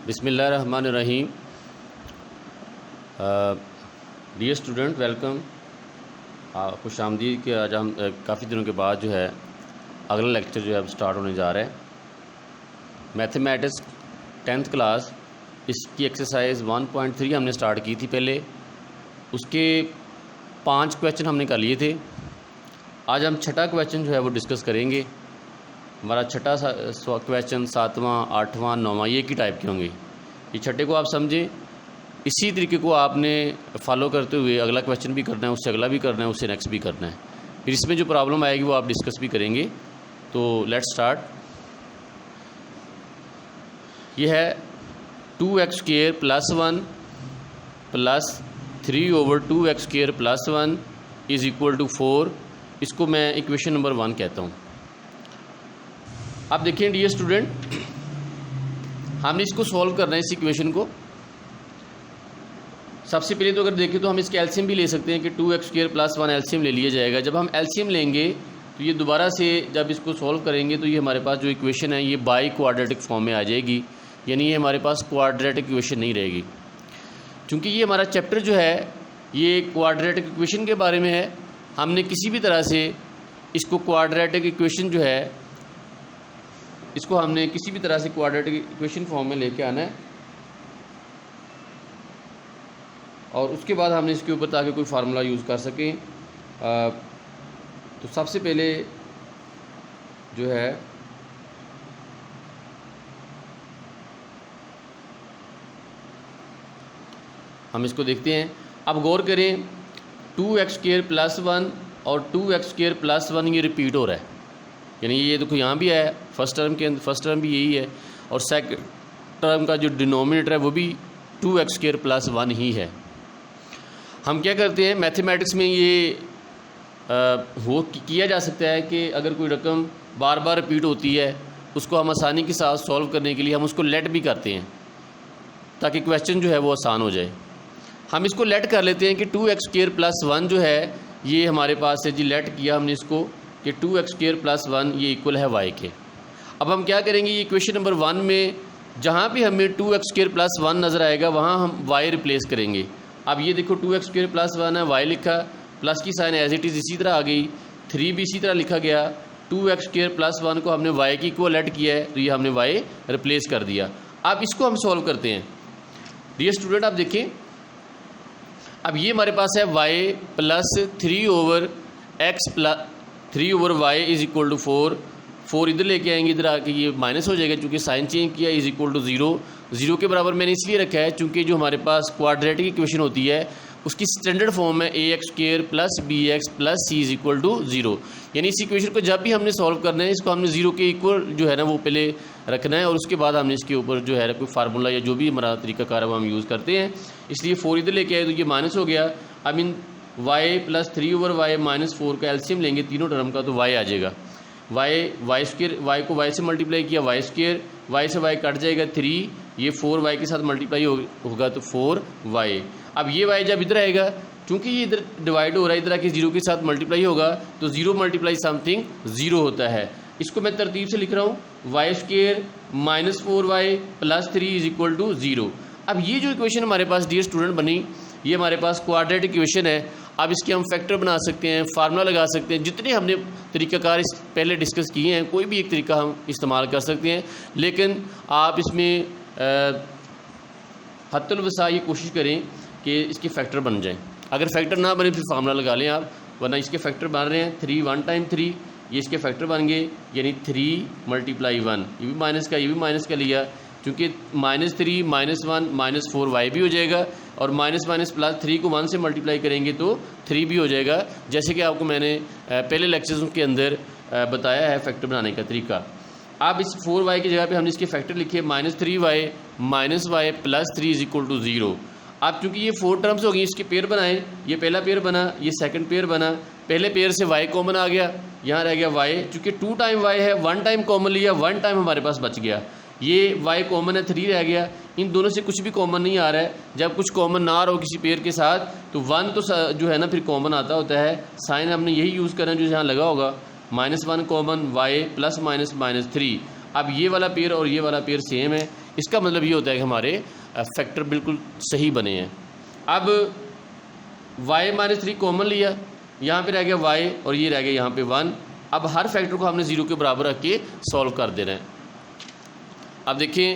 बिस्मिल्लाहिर्रहमानिर्रहीम। Dear student, welcome. खुश आमदीद कि आज हम काफ़ी दिनों के बाद जो है अगला लेक्चर जो है अब स्टार्ट होने जा रहा है। मैथमेटिक्स 10th क्लास, इसकी एक्सरसाइज 1.3 हमने स्टार्ट की थी पहले। उसके 5 क्वेश्चन हमने कर लिए थे। आज हम छठा क्वेश्चन जो है वो डिस्कस करेंगे। हमारा छठा क्वेश्चन 7वां, 8वां, 9वां ये की टाइप के होंगे। ये छठे को आप समझें, इसी तरीके को आपने फॉलो करते हुए अगला क्वेश्चन भी करना है, उससे अगला भी करना है, उससे नेक्स्ट भी करना है। फिर इसमें जो प्रॉब्लम आएगी वो आप डिस्कस भी करेंगे। तो लेट्स स्टार्ट। ये है 2x² + 1 + 3/2x² + 1 = 4। इसको मैं इक्वेशन नंबर 1 कहता हूँ। आप देखिए डियर स्टूडेंट, हमने इसको सॉल्व करना है, इस इक्वेशन को। सबसे पहले तो अगर देखें तो हम इसके एलसीएम भी ले सकते हैं कि 2x² + 1 एलसीएम ले लिया जाएगा। जब हम एलसीएम लेंगे तो ये दोबारा से जब इसको सॉल्व करेंगे तो ये हमारे पास जो इक्वेशन है ये बाई क्वाड्रेटिक फॉर्म में आ जाएगी, यानी ये हमारे पास क्वाड्रेटिक इक्वेशन नहीं रहेगी। क्योंकि ये हमारा चैप्टर जो है ये क्वाड्रेटिक इक्वेशन के बारे में है। हमने किसी भी तरह से इसको क्वाड्रेटिक इक्वेशन जो है इसको हमने किसी भी तरह से क्वाड्रेटिक इक्वेशन फॉर्म में लेके आना है, और उसके बाद हमने इसके ऊपर ताकि कोई फार्मूला यूज़ कर सकें। तो सबसे पहले जो है हम इसको देखते हैं। अब गौर करें, 2x² + 1 और 2x² + 1 ये रिपीट हो रहा है, यानी ये देखो यहाँ भी है, फर्स्ट टर्म के अंदर फर्स्ट टर्म भी यही है, और सेकंड टर्म का जो डिनोमिनेटर है वो भी 2x² + 1 ही है। हम क्या करते हैं मैथमेटिक्स में, ये वो किया जा सकता है कि अगर कोई रकम बार बार रिपीट होती है उसको हम आसानी के साथ सॉल्व करने के लिए हम उसको लेट भी करते हैं ताकि क्वेश्चन जो है वो आसान हो जाए। हम इसको लेट कर लेते हैं कि 2x² + 1 जो है ये हमारे पास है जी। लेट किया हमने इसको कि 2x² + 1 ये इक्वल है y के। अब हम क्या करेंगे, ये इक्वेशन नंबर 1 में जहाँ भी हमें 2x² + 1 नज़र आएगा वहाँ हम y रिप्लेस करेंगे। अब ये देखो 2x² + 1 है, y लिखा, प्लस की साइन एज इट इज़ इसी तरह आ गई, 3 भी इसी तरह लिखा गया। 2x² + 1 को हमने y की इक्वल ऐड किया है तो ये हमने y रिप्लेस कर दिया। अब इसको हम सॉल्व करते हैं। डियर स्टूडेंट आप देखें, अब ये हमारे पास है y + 3/x + 3/y = 4। 4 इधर लेके आएंगे, इधर आके ये माइनस हो जाएगा क्योंकि साइन चेंज किया, = 0। 0 के बराबर मैंने इसलिए रखा है क्योंकि जो हमारे पास क्वाड्रेटिक इक्वेशन होती है उसकी स्टैंडर्ड फॉर्म है ax² + bx + c = 0। यानी इस इक्वेशन को जब भी हमने सॉल्व करना है इसको हमने 0 के इक्वल जो है ना वो पहले रखना है, और उसके बाद हमने इसके ऊपर जो है कोई फार्मूला या जो भी हमारा तरीकाकार है वो हम यूज़ करते हैं। इसलिए 4 इधर लेके आए तो ये माइनस हो गया। अब इन y + 3/y - 4 का एलसीएम लेंगे तीनों टर्म का तो y आ जाएगा। y को y से मल्टीप्लाई किया, y², y से y कट जाएगा 3, ये 4y के साथ मल्टीप्लाई होगा तो 4y। अब ये y जब इधर आएगा, क्योंकि ये इधर डिवाइड हो रहा है, इधर आके 0 के साथ मल्टीप्लाई होगा तो 0 × समथिंग 0 होता है। इसको मैं तरतीब से लिख रहा हूँ, y² - 4y + 3 = 0। अब ये जो इक्वेशन हमारे पास डियर स्टूडेंट बनी, ये हमारे पास क्वाड्रेटिक इक्वेशन है। अब इसके हम फैक्टर बना सकते हैं, फार्मूला लगा सकते हैं, जितने हमने तरीक़ाकार इस पहले डिस्कस किए हैं कोई भी एक तरीका हम इस्तेमाल कर सकते हैं। लेकिन आप इसमें हद्दुल वसा ये कोशिश करें कि इसके फैक्टर बन जाएं। अगर फैक्टर ना बने फिर फार्मूला लगा लें आप, वरना इसके फैक्टर बन रहे हैं 3 1 × 3, ये इसके फैक्टर बन गए, यानी 3 × 1। ये भी माइनस का, ये भी माइनस का लिया क्योंकि -3 -1 -4y भी हो जाएगा, और -+3 को 1 से मल्टीप्लाई करेंगे तो 3 भी हो जाएगा, जैसे कि आपको मैंने पहले लेक्चर्स के अंदर बताया है फैक्टर बनाने का तरीका। अब इस 4y की जगह पे हमने इसके फैक्टर लिखे -3y - y + 3 = 0। अब चूँकि ये 4 टर्म्स हो गई, इसके पेयर बनाएं, ये पहला पेयर बना, ये सेकंड पेयर बना। पहले पेयर से y कॉमन आ गया, यहाँ रह गया y, चूँकि 2 टाइम y है, 1 टाइम कॉमन लिया, 1 टाइम हमारे पास बच गया। ये y कॉमन है, 3 रह गया। इन दोनों से कुछ भी कॉमन नहीं आ रहा है। जब कुछ कॉमन ना आ रहा हो किसी पेयर के साथ तो 1 तो जो है ना फिर कॉमन आता होता है। साइन हमने यही यूज़ करना है जो यहाँ लगा होगा, -1 कॉमन, y ± -3। अब ये वाला पेयर और ये वाला पेयर सेम है, इसका मतलब ये होता है कि हमारे फैक्टर बिल्कुल सही बने हैं। अब y-3 कॉमन लिया, यहाँ पे रह गया y और ये रह गया यहाँ पे 1। अब हर फैक्टर को हमने 0 के बराबर रख के सॉल्व कर देना है। अब देखिए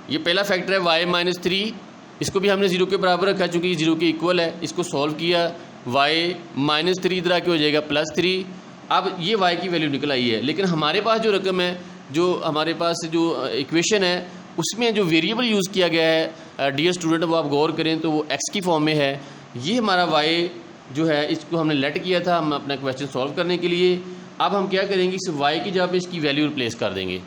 ये पहला फैक्टर है y-3, इसको भी हमने 0 के बराबर रखा चूँकि ये 0 के इक्वल है। इसको सॉल्व किया, y-3 इधर आके हो जाएगा +3। अब ये y की वैल्यू निकल आई है, लेकिन हमारे पास जो रकम है, जो हमारे पास जो इक्वेशन है, उसमें जो वेरिएबल यूज़ किया गया है डियर स्टूडेंट, वो आप गौर करें तो वो x की फॉर्म में है। ये हमारा y जो है इसको हमने लेट किया था हम अपना क्वेश्चन सॉल्व करने के लिए। अब हम क्या करेंगे, इस y की जगह पे इसकी वैल्यू रिप्लेस कर देंगे।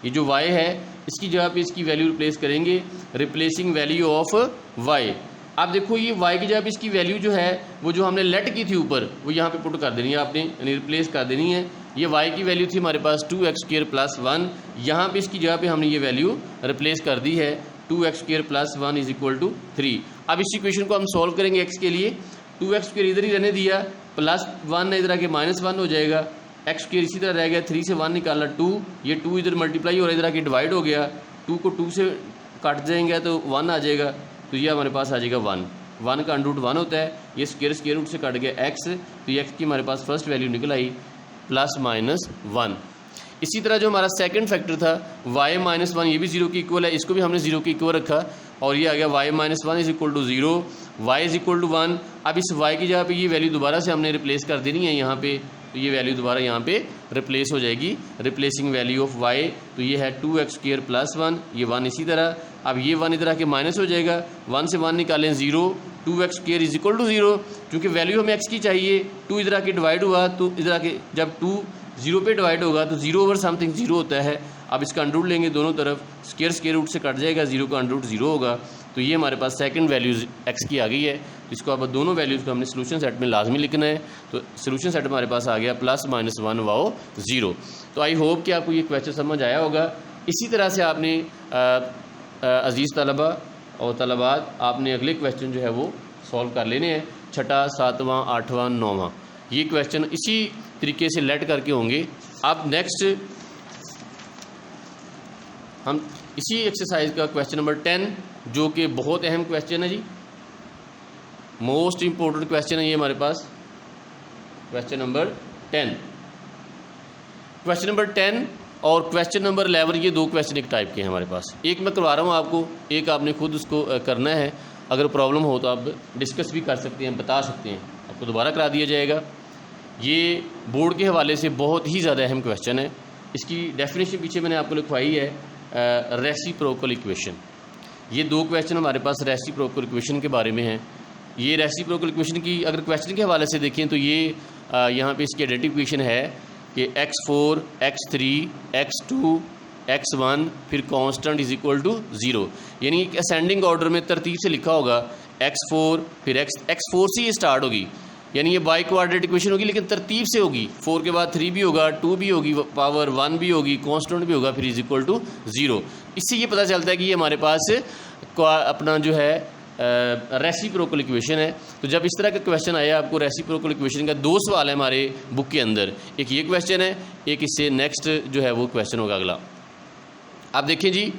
ये जो y है इसकी जगह पे इसकी वैल्यू रिप्लेस करेंगे, रिप्लेसिंग वैल्यू ऑफ y। अब देखो ये y की जगह पे इसकी वैल्यू जो है वो जो हमने लेट की थी ऊपर, वो यहाँ पे पुट कर देनी है आपने, यानी रिप्लेस कर देनी है। ये y की वैल्यू थी हमारे पास 2x² + 1, यहाँ पे इसकी जगह पे हमने ये वैल्यू रिप्लेस कर दी है 2x² + 1 = 3। अब इस इक्वेशन को हम सॉल्व करेंगे x के लिए। 2x² इधर ही रहने दिया, +1 इधर आके -1 हो जाएगा, x² इसी तरह रह गया, 3 से 1 निकालना 2, ये 2 इधर मल्टीप्लाई और इधर आके डिवाइड हो गया, 2 को 2 से काट देंगे तो 1 आ जाएगा, तो ये हमारे पास आ जाएगा 1 का अंडर रूट 1 होता है। ये स्क्वायर रूट से कट गया x, तो ये x की हमारे पास फर्स्ट वैल्यू निकल आई +-1। इसी तरह जो हमारा सेकंड फैक्टर था y-1, ये भी 0 के इक्वल है, इसको भी हमने 0 के इक्वल रखा और ये आ गया y-1 = 0, y = 1। अब इस y की जगह पे ये वैल्यू दोबारा से हमने रिप्लेस कर देनी है यहाँ पे, तो ये वैल्यू दोबारा यहाँ पे रिप्लेस हो जाएगी, रिप्लेसिंग वैल्यू ऑफ y। तो ये है 2x² + 1, ये 1 इसी तरह। अब ये 1 इधर आके माइनस हो जाएगा, 1 से 1 निकालें 0, 2x² = 0, क्योंकि वैल्यू हमें x की चाहिए। 2 इधर आके डिवाइड हुआ, तो इधर आके जब 2 0 पे डिवाइड होगा तो 0/समथिंग 0 होता है। अब इसका अंडर रूट लेंगे दोनों तरफ, स्क्वायर रूट से कट जाएगा, 0 का अंडर रूट 0 होगा। तो ये हमारे पास सेकंड वैल्यू x की आ गई है। तो इसको अब दोनों वैल्यूज़ को हमने सोल्यूशन सेट में लाजमी लिखना है। तो सोल्यूशन सेट हमारे पास आ गया +-1 वाओ 0। तो आई होप कि आपको ये क्वेश्चन समझ आया होगा। इसी तरह से आपने अज़ीज़ तलबा और तलबात, आपने अगले क्वेश्चन जो है वो सॉल्व कर लेने हैं, 6वां, 7वां, 8वां, 9वां। ये क्वेश्चन इसी तरीके से लेट करके होंगे। अब नेक्स्ट हम इसी एक्सरसाइज का क्वेश्चन नंबर 10, जो कि बहुत अहम क्वेश्चन है जी, मोस्ट इम्पोर्टेंट क्वेश्चन है ये हमारे पास, क्वेश्चन नंबर 10। क्वेश्चन नंबर 10 और क्वेश्चन नंबर 11, ये दो क्वेश्चन एक टाइप के हैं हमारे पास। एक मैं करवा रहा हूँ आपको, एक आपने खुद उसको करना है। अगर प्रॉब्लम हो तो आप डिस्कस भी कर सकते हैं, बता सकते हैं, आपको दोबारा करा दिया जाएगा। ये बोर्ड के हवाले से बहुत ही ज़्यादा अहम क्वेश्चन है। इसकी डेफिनेशन पीछे मैंने आपको लिखवाई है, रेसिप्रोकल इक्वेशन। ये दो क्वेश्चन हमारे पास रेसिप्रोकल इक्वेशन के बारे में हैं। ये रेसिप्रोकल इक्वेशन की अगर क्वेश्चन के हवाले से देखें तो ये यहाँ पे इसकी आइडेंटिफिकेशन है कि x4, x3, x2, x1 फिर कांस्टेंट = 0, यानी एक असेंडिंग ऑर्डर में तरतीब से लिखा होगा। x4 फिर x4 से ये स्टार्ट होगी, यानी ये बाई क्वाड्रेटिक इक्वेशन होगी, लेकिन तरतीब से होगी। 4 के बाद 3 भी होगा, 2 भी होगी, पावर 1 भी होगी, कांस्टेंट भी होगा, फिर = 0। इससे ये पता चलता है कि ये हमारे पास अपना जो है रेसिप्रोकल इक्वेशन है। तो जब इस तरह का क्वेश्चन आया आपको रेसिप्रोकल इक्वेशन का, दो सवाल है हमारे बुक के अंदर, एक ये क्वेश्चन है, एक इससे नेक्स्ट जो है वो क्वेश्चन होगा अगला। आप देखें जी,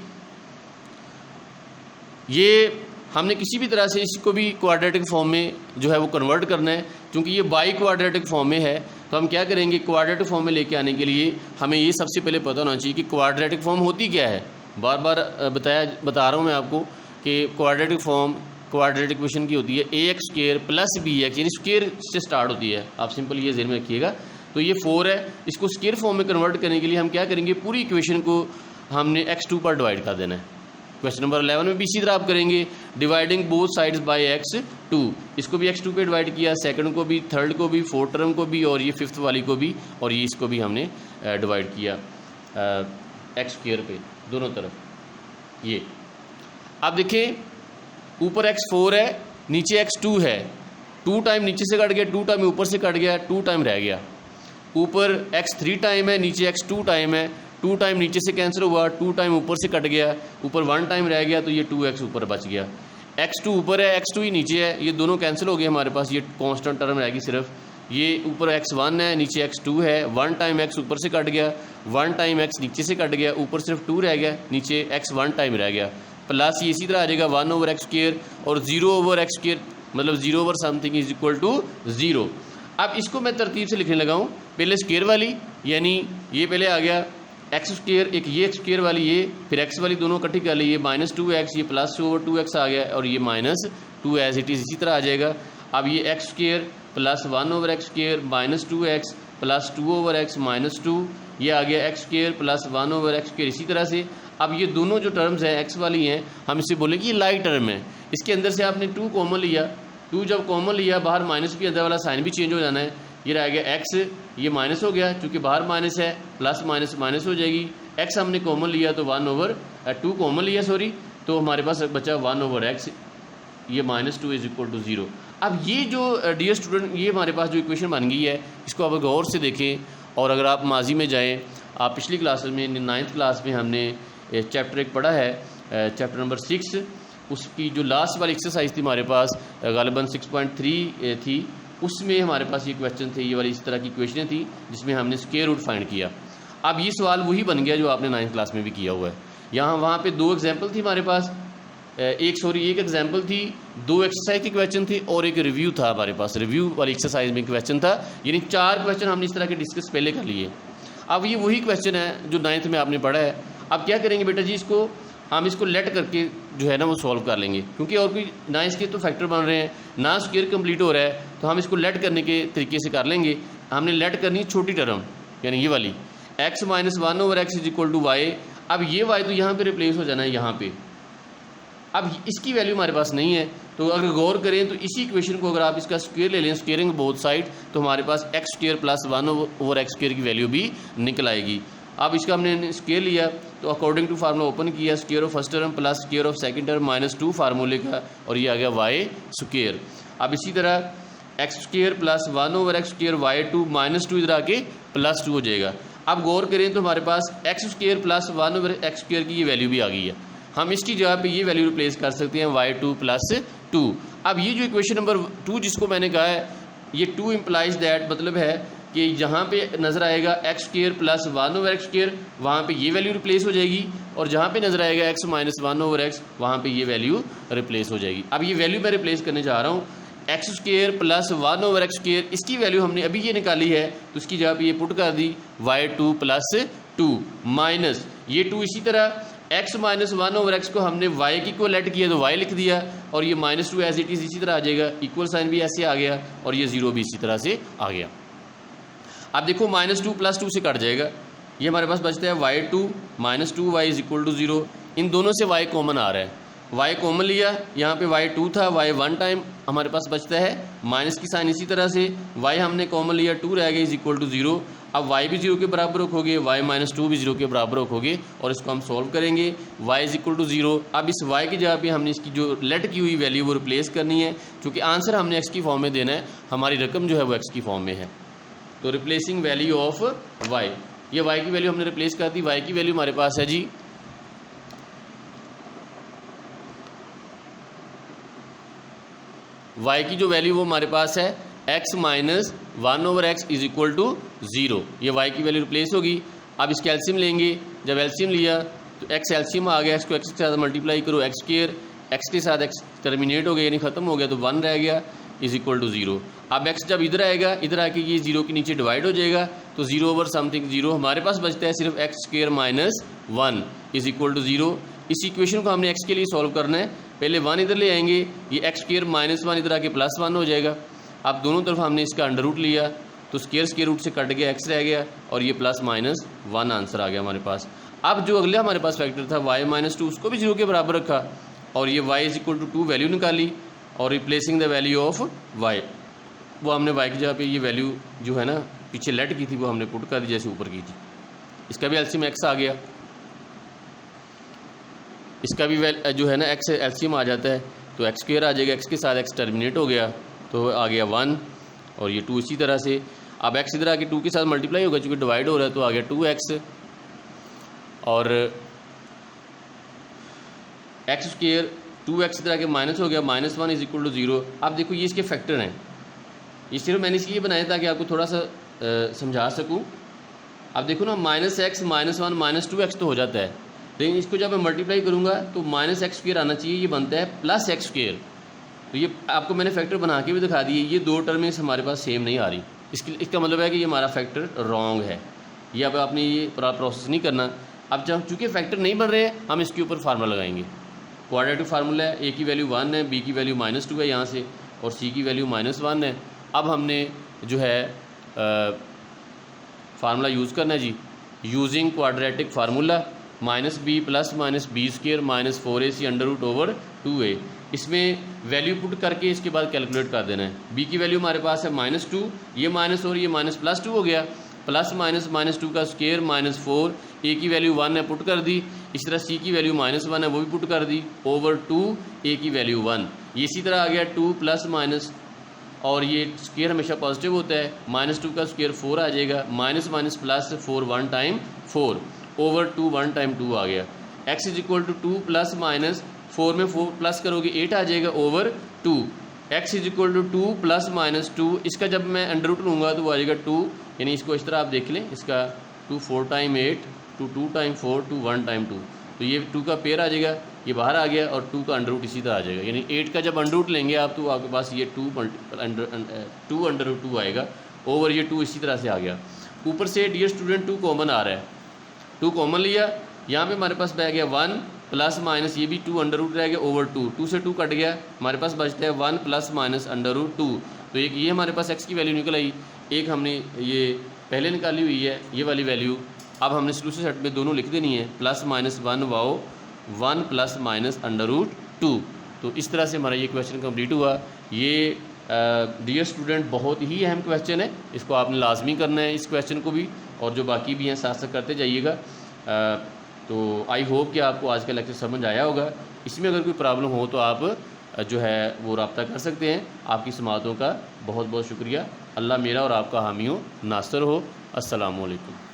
ये हमने किसी भी तरह से इसको भी क्वाड्रेटिक फॉर्म में जो है वो कन्वर्ट करना है। क्योंकि ये बाई क्वाड्रेटिक फॉर्म में है, तो हम क्या करेंगे, क्वाड्रेटिक फॉर्म में लेके आने के लिए हमें ये सबसे पहले पता होना चाहिए कि क्वाड्रेटिक फॉर्म होती क्या है। बार बार बता रहा हूँ मैं आपको कि क्वाड्रेटिक फॉर्म क्वाड्रेटिक इक्वेशन की होती है ax² + bx, यानी स्क्वायर से स्टार्ट होती है। आप सिंपल ये ज़हन में रखिएगा। तो ये 4 है, इसको स्क्वायर फॉर्म में कन्वर्ट करने के लिए हम क्या करेंगे, पूरी इक्वेशन को हमने x2 पर डिवाइड कर देना है। क्वेश्चन नंबर 11 में भी इसी तरह आप करेंगे, dividing both sides by x2। इसको भी x2 पे डिवाइड किया, सेकंड को भी, थर्ड को भी, फोर्थ टर्म को भी, और ये फिफ्थ वाली को भी, और ये इसको भी हमने डिवाइड किया x² पे दोनों तरफ। ये आप देखें, ऊपर x4 है, नीचे x2 है, 2 टाइम नीचे से कट गया, 2 टाइम ऊपर से कट गया, 2 टाइम रह गया। ऊपर x3 टाइम है, नीचे x2 टाइम है, 2 टाइम नीचे से कैंसिल हुआ, 2 टाइम ऊपर से कट गया, ऊपर 1 टाइम रह गया, तो ये 2x ऊपर बच गया। x2 ऊपर है, x2 ही नीचे है, ये दोनों कैंसिल हो गए हमारे पास, ये कांस्टेंट टर्म रहेगी सिर्फ, ये ऊपर x1 है, नीचे x2 है, 1 टाइम x ऊपर से कट गया, 1 टाइम x नीचे से कट गया, ऊपर सिर्फ 2 रह गया, नीचे x 1 टाइम रह गया, प्लस ये इसी तरह आ जाएगा 1/x², और 0/x² मतलब 0 समथिंग इज इक्वल टू 0। अब इसको मैं तरतीब से लिखने लगा हूँ, पहले स्क्वायर वाली, यानी ये पहले आ गया x², एक ये x² वाली, ये फिर x वाली दोनों इकट्ठी कर ली, ये -2x, ये +2/2x आ गया, और ये -2 एज इट इज़ इसी तरह आ जाएगा। अब ये x² plus 1/x² -2x plus 2/x -2, ये आ गया x² प्लस 1/x², इसी तरह से। अब ये दोनों जो टर्म्स हैं x वाली हैं, हम इसे बोलेंगे ये लाइक टर्म है, इसके अंदर से आपने 2 कॉमन लिया, 2 जब कॉमन लिया बाहर माइनस भी अंदर वाला साइन भी चेंज हो जाना है, ये रह गया x, ये माइनस हो गया क्योंकि बाहर माइनस है, प्लस माइनस माइनस हो जाएगी, x हमने कॉमन लिया तो 1/2 कॉमन लिया सॉरी, तो हमारे पास बचा 1/x, ये -2 इज इक्वल टू 0। अब ये जो डियर स्टूडेंट, ये हमारे पास जो इक्वेशन बन गई है, इसको आप गौर से देखें, और अगर आप माजी में जाएँ, आप पिछली क्लास में 9th क्लास में हमने चैप्टर 1 पढ़ा है, चैप्टर नंबर 6, उसकी जो लास्ट वाली एक्सरसाइज थी हमारे पास गालिबन 6.3 थी, उसमें हमारे पास ये क्वेश्चन थे, ये वाली इस तरह की क्वेश्चन थी जिसमें हमने स्क्वायर रूट फाइंड किया। अब ये सवाल वही बन गया जो आपने 9th क्लास में भी किया हुआ है। यहाँ वहाँ पे 2 एग्जाम्पल थी हमारे पास, एक एग्जाम्पल थी, 2 एक्सरसाइज के क्वेश्चन थे, और एक रिव्यू था हमारे पास, रिव्यू वाली एक्सरसाइज में क्वेश्चन था, यानी 4 क्वेश्चन हमने इस तरह के डिस्कस पहले कर लिए। अब ये वही क्वेश्चन है जो 9th में आपने पढ़ा है। अब क्या करेंगे बेटा जी, इसको हम इसको लेट करके जो है ना वो सॉल्व कर लेंगे, क्योंकि और कोई ना इसके तो फैक्टर बन रहे हैं ना स्क्वायर कंप्लीट हो रहा है, तो हम इसको लेट करने के तरीके से कर लेंगे। हमने लेट करनी छोटी टर्म, यानी ये वाली x - 1/x is equal to y। अब ये y तो यहाँ पे रिप्लेस हो जाना है यहाँ पे, अब इसकी वैल्यू हमारे पास नहीं है, तो अगर गौर करें तो इसी इक्वेशन को अगर आप इसका स्क्वायर ले लें, स्क्वेयरिंग बोथ साइड, तो हमारे पास x² प्लस 1/x² की वैल्यू भी निकल आएगी। अब इसका हमने स्क्वायर लिया तो अकॉर्डिंग टू फार्मूला ओपन किया, square of first term plus square of second term -2 फार्मूले का, और ये आ गया y²। अब इसी तरह x² प्लस 1/x² y2 -2 इधर आके +2 हो जाएगा। अब गौर करें तो हमारे पास x² प्लस 1/x² की ये वैल्यू भी आ गई है, हम इसकी जगह पे ये वैल्यू रिप्लेस कर सकते हैं y2 + 2। अब ये जो इक्वेशन नंबर 2 जिसको मैंने कहा है, ये 2 इम्प्लाइज दैट, मतलब है कि जहाँ पे नज़र आएगा x² प्लस 1/x², वहाँ पे ये वैल्यू रिप्लेस हो जाएगी, और जहाँ पे नज़र आएगा x - 1/x, वहाँ पे ये वैल्यू रिप्लेस हो जाएगी। अब ये वैल्यू मैं रिप्लेस करने जा रहा हूँ, x² प्लस 1/x², इसकी वैल्यू हमने अभी ये निकाली है, तो उसकी जगह पे ये पुट कर दी y2 + 2 माइनस ये 2, इसी तरह x - 1/x को हमने y की को लेट किया तो y लिख दिया, और ये -2 एज इट इज़ इसी तरह आ जाएगा, इक्वल साइन भी ऐसे आ गया, और ये 0 भी इसी तरह से आ गया। अब देखो -2 + 2 से कट जाएगा, ये हमारे पास बचता है y2 - 2y is equal to 0। इन दोनों से y कॉमन आ रहा है, y कॉमन लिया, यहाँ पे y2 था, y 1 टाइम हमारे पास बचता है, माइनस की साइन इसी तरह से, y हमने कॉमन लिया 2 रह गया इज इक्वल टू 0। अब y भी 0 के बराबर रखोगे, y - 2 भी 0 के बराबर रखोगे, और इसको हम सॉल्व करेंगे, y इज इक्वल टू 0। अब इस y की जगह पे हमने इसकी जो लेट की हुई वैल्यू वो रिप्लेस करनी है, क्योंकि आंसर हमने x की फॉर्म में देना है, हमारी रकम जो है वो x की फॉर्म में है। तो रिप्लेसिंग वैल्यू ऑफ y, ये y की वैल्यू हमने रिप्लेस कर दी, y की वैल्यू हमारे पास है जी y की जो वैल्यू वो हमारे पास है x - 1/x is equal to 0, ये y की वैल्यू रिप्लेस होगी। अब इसका एलसीएम लेंगे, जब एलसीएम लिया तो x एलसीएम आ गया, x को x के साथ मल्टीप्लाई करो, x² x के साथ x टर्मिनेट हो गया यानी ख़त्म हो गया, तो 1 रह गया इज इक्वल टू 0। अब x जब इधर आएगा, इधर आके ये 0 के नीचे डिवाइड हो जाएगा, तो 0/समथिंग 0 हमारे पास बचता है सिर्फ x² - 1 इज इक्वल टू 0। इस इक्वेशन को हमने x के लिए सॉल्व करना है, पहले 1 इधर ले आएंगे, ये x² - 1 इधर आके +1 हो जाएगा। अब दोनों तरफ हमने इसका अंडर रूट लिया, तो स्क्वायर रूट से कट गया, x रह गया, और ये +-1 आंसर आ गया हमारे पास। अब जो अगला हमारे पास फैक्टर था y - 2, उसको भी 0 के बराबर रखा, और ये y is equal to 2 value निकाली, और replacing the value of y, वो हमने y की जगह पे ये वैल्यू जो है ना पीछे लेट की थी वो हमने पुट कर दी जैसे ऊपर की थी। इसका भी एलसीएम x आ गया, इसका भी जो है ना x एलसीएम आ जाता है, तो x² आ जाएगा, x के साथ x टर्मिनेट हो गया, तो आ गया 1, और ये 2 इसी तरह से। अब x इधर आके 2 के साथ मल्टीप्लाई होगा, चूँकि डिवाइड हो रहा है, तो आ गया 2x, और x² 2x इधर आके माइनस हो गया, -1 इज इक्वल टू 0। अब देखो ये इसके फैक्टर हैं, ये सिर्फ मैंने इसलिए बनाया ताकि आपको थोड़ा सा समझा सकूँ। अब देखो ना, -x -1 -2x तो हो जाता है, लेकिन इसको जब मैं मल्टीप्लाई करूँगा तो -x² आना चाहिए, ये बनता है +x²। तो ये आपको मैंने फैक्टर बना के भी दिखा दिए, ये दो टर्म्स हमारे पास सेम नहीं आ रही, इसका मतलब है कि ये हमारा फैक्टर रॉन्ग है। ये अब आपने ये पूरा प्रोसेस नहीं करना। अब जब चूँकि फैक्टर नहीं बन रहे हैं, हम इसके ऊपर फार्मूला लगाएंगे। क्वाड्रेटिक फार्मूला है, a की वैल्यू 1 है, b की वैल्यू -2 है यहाँ से, और c की वैल्यू -1 है। अब हमने जो है फार्मूला यूज़ करना है जी, using quadratic formula -b + -b² -4ac √/2a। इसमें वैल्यू पुट करके इसके बाद कैलकुलेट कर देना है। b की वैल्यू हमारे पास है -2, ये माइनस और ये माइनस +2 हो गया, प्लस माइनस -2 का स्क्वायर -4, a की वैल्यू 1 है, पुट कर दी। इसी तरह c की वैल्यू -1 है, वो भी पुट कर दी, /2 a की वैल्यू 1। ये इसी तरह आ गया 2 +- और ये स्क्वायर हमेशा पॉजिटिव होता है, -2 का स्क्वायर 4 आ जाएगा, -+4 1 टाइम 4 /2 1 टाइम 2 आ गया। x = 2 + -4 में 4 प्लस करोगे 8 आ जाएगा /2। x = 2 + -2, इसका जब मैं अंडर रूट लूँगा तो वो आ जाएगा 2, यानी इसको इस तरह आप देख लें, इसका 2 4 टाइम 8, 2 टाइम 4, 2 1 टाइम 2, तो ये 2 का पेयर आ जाएगा, ये बाहर आ गया, और 2 का अंडर रूट इसी तरह आ जाएगा। यानी 8 का जब अंडर रूट लेंगे आप तो आपके पास ये 2 √2 आएगा, ओवर ये 2 इसी तरह से आ गया। ऊपर से डियर स्टूडेंट 2 कॉमन आ रहा है, 2 कॉमन लिया, यहाँ पे हमारे पास बह गया 1 +- ये भी 2 अंडर रूट रह गया /2, 2 से 2 कट गया, हमारे पास बचता है 1 + -√2। तो एक ये हमारे पास x की वैल्यू निकल आई, एक हमने ये पहले निकाली हुई है ये वाली वैल्यू, अब हमने सॉल्यूशन सेट में दोनों लिख देनी है, +-1 वाओ 1 + √2। तो इस तरह से हमारा ये क्वेश्चन कंप्लीट हुआ। ये डियर स्टूडेंट बहुत ही अहम क्वेश्चन है, इसको आपने लाजमी करना है, इस क्वेश्चन को भी, और जो बाकी भी हैं साथ साथ करते जाइएगा। तो आई होप कि आपको आज का लेक्चर समझ आया होगा। इसमें अगर कोई प्रॉब्लम हो तो आप जो है वो रब्ता कर सकते हैं। आपकी समाअतों का बहुत बहुत शुक्रिया। अल्लाह मेरा और आपका हामी हो, नासर हो। अस्सलामु अलैकुम।